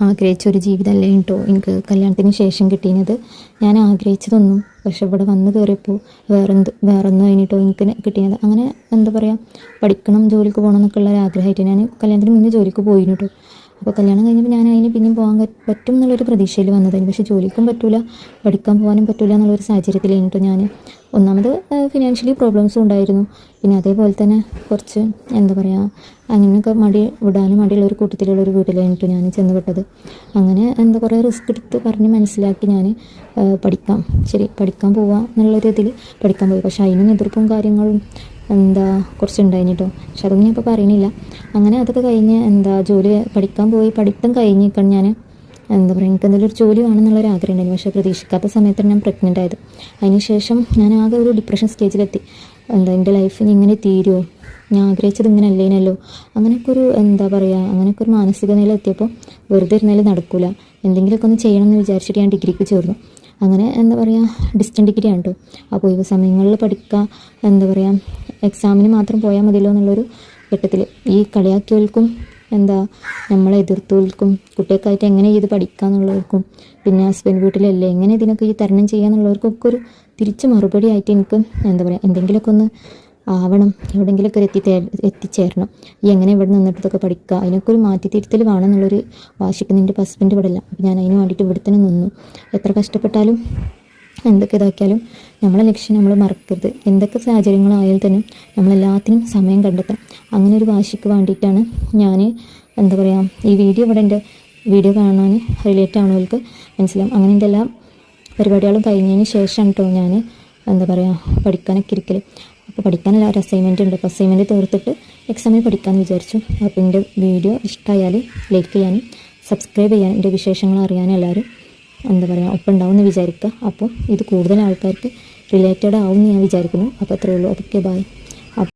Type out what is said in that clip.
ആഗ്രഹിച്ചൊരു ജീവിതമല്ലേ കേട്ടോ എനിക്ക് കല്യാണത്തിന് ശേഷം കിട്ടിയത്. ഞാൻ ആഗ്രഹിച്ചതൊന്നും പക്ഷെ ഇവിടെ വന്ന് കയറിയപ്പോൾ വേറൊന്നും കഴിഞ്ഞിട്ടോ എനിക്ക് കിട്ടിയത്. അങ്ങനെ എന്താ പറയുക, പഠിക്കണം, ജോലിക്ക് പോകണം എന്നൊക്കെ ഉള്ള ഒരു ആഗ്രഹമായിട്ട് ഞാൻ കല്യാണത്തിന് മുന്നേ ജോലിക്ക് പോയിരുന്നു കേട്ടോ. അപ്പോൾ കല്യാണം കഴിഞ്ഞപ്പോൾ ഞാൻ അതിന് പിന്നെയും പോകാൻ പറ്റും എന്നുള്ളൊരു പ്രതീക്ഷയിൽ വന്നതായിരുന്നു. പക്ഷേ ജോലിക്കും പറ്റില്ല, പഠിക്കാൻ പോകാനും പറ്റില്ല എന്നുള്ളൊരു സാഹചര്യത്തിലായിരുന്നു കേട്ടോ ഞാൻ. ഒന്നാമത് ഫിനാൻഷ്യലി പ്രോബ്ലംസും ഉണ്ടായിരുന്നു. പിന്നെ അതേപോലെ തന്നെ കുറച്ച് എന്താ പറയുക, അങ്ങനെയൊക്കെ വിടാനും മടിയുള്ളൊരു കൂട്ടത്തിലുള്ളൊരു വീട്ടിലായിട്ട് ഞാൻ ചെന്ന് പെട്ടത്. അങ്ങനെ എന്താ കുറേ റിസ്ക് എടുത്ത് പറഞ്ഞ് മനസ്സിലാക്കി ഞാൻ പഠിക്കാൻ പോവാം എന്നുള്ളൊരു ഇതിൽ പഠിക്കാൻ പോയി. പക്ഷേ അതിനും എതിർപ്പും കാര്യങ്ങളും കുറച്ചുണ്ടായിന് കേട്ടോ. പക്ഷെ അതൊന്നും ഞാൻ ഇപ്പോൾ പറയണില്ല. അങ്ങനെ അതൊക്കെ കഴിഞ്ഞ് പഠിക്കാൻ പോയി, പഠിത്തം കഴിഞ്ഞിരിക്കണം ഞാൻ എന്താ പറയുക, എനിക്ക് എന്തെങ്കിലും ഒരു ജോലി വേണമെന്നുള്ളൊരു ആഗ്രഹം ഉണ്ടായിരുന്നു. പക്ഷേ പ്രതീക്ഷിക്കാത്ത സമയത്താണ് ഞാൻ പ്രഗ്നൻ്റ് ആയത്. അതിന് ശേഷം ഞാൻ ആകെ ഒരു ഡിപ്രഷൻ സ്റ്റേജിലെത്തി. എൻ്റെ ലൈഫിന് ഇങ്ങനെ തീരുമോ, ഞാൻ ആഗ്രഹിച്ചത് ഇങ്ങനെ അല്ലേനല്ലോ, അങ്ങനെയൊക്കെ ഒരു അങ്ങനെയൊക്കെ ഒരു മാനസിക നില എത്തിയപ്പോൾ വെറുതെ ഇരുന്നാലും നടക്കില്ല, എന്തെങ്കിലുമൊക്കെ ഒന്ന് ചെയ്യണം എന്ന് വിചാരിച്ചിട്ട് ഞാൻ ഡിഗ്രിക്ക് ചേർന്നു. അങ്ങനെ ഡിസ്റ്റൻറ്റ് ഡിഗ്രി ആണ് കേട്ടോ. അപ്പോൾ ഒഴിവ് സമയങ്ങളിൽ പഠിക്കുക, എക്സാമിന് മാത്രം പോയാൽ മതിയല്ലോ എന്നുള്ളൊരു ഘട്ടത്തിൽ ഈ കളിയാക്കിയവർക്കും നമ്മളെ എതിർത്തവർക്കും കുട്ടികൾക്കായിട്ട് എങ്ങനെ ഇത് പഠിക്കുക എന്നുള്ളവർക്കും പിന്നെ ഹസ്ബൻഡ് വീട്ടിലല്ലേ എങ്ങനെ ഇതിനൊക്കെ ഈ തരണം ചെയ്യുക എന്നുള്ളവർക്കൊക്കെ ഒരു തിരിച്ച് മറുപടി ആയിട്ട് എനിക്ക് എന്തെങ്കിലുമൊക്കെ ഒന്ന് ആവണം, എവിടെയെങ്കിലുമൊക്കെ എത്തിച്ചേരണം, ഈ എങ്ങനെ ഇവിടെ നിന്നിട്ട് ഇതൊക്കെ പഠിക്കുക, അതിനൊക്കെ ഒരു മാറ്റിത്തിരുത്തൽ വേണമെന്നുള്ളൊരു വാശിക്ക് നിൻ്റെ ഹസ്ബൻഡ് ഇവിടെ ഇല്ല. അപ്പോൾ ഞാൻ അതിന് വേണ്ടിയിട്ട് ഇവിടെ തന്നെ നിന്നു. എത്ര കഷ്ടപ്പെട്ടാലും എന്തൊക്കെ ഇതാക്കിയാലും നമ്മളെ ലക്ഷ്യം നമ്മൾ മറക്കരുത്. എന്തൊക്കെ സാഹചര്യങ്ങളായാലും തന്നെ നമ്മളെല്ലാത്തിനും സമയം കണ്ടെത്താം. അങ്ങനെ ഒരു വാശിക്ക് വേണ്ടിയിട്ടാണ് ഞാൻ ഈ വീഡിയോ കാണാൻ റിലേറ്റ് ആവുന്നവർക്ക് മനസ്സിലാവും. അങ്ങനെ എൻ്റെ എല്ലാ പരിപാടികളും കഴിഞ്ഞതിന് ശേഷമാണ് കേട്ടോ ഞാൻ പഠിക്കാനൊക്കെ ഇരിക്കൽ. അപ്പോൾ പഠിക്കാനല്ല, ഒരു അസൈൻമെൻറ്റ് ഉണ്ട്. അപ്പോൾ അസൈൻമെൻറ്റ് തീർത്തിട്ട് എക്സാമിന് പഠിക്കാമെന്ന് വിചാരിച്ചു. അപ്പോൾ എൻ്റെ വീഡിയോ ഇഷ്ടമായാൽ ലൈക്ക് ചെയ്യാനും സബ്സ്ക്രൈബ് ചെയ്യാനും എൻ്റെ വിശേഷങ്ങൾ അറിയാനും എല്ലാവരും ഒപ്പം ഉണ്ടാവും എന്ന് വിചാരിക്കുക. അപ്പോൾ ഇത് കൂടുതൽ ആൾക്കാർക്ക് റിലേറ്റഡ് ആവും എന്ന് ഞാൻ വിചാരിക്കുന്നു. അപ്പോൾ അത്രയേ ഉള്ളൂ. Okay, by.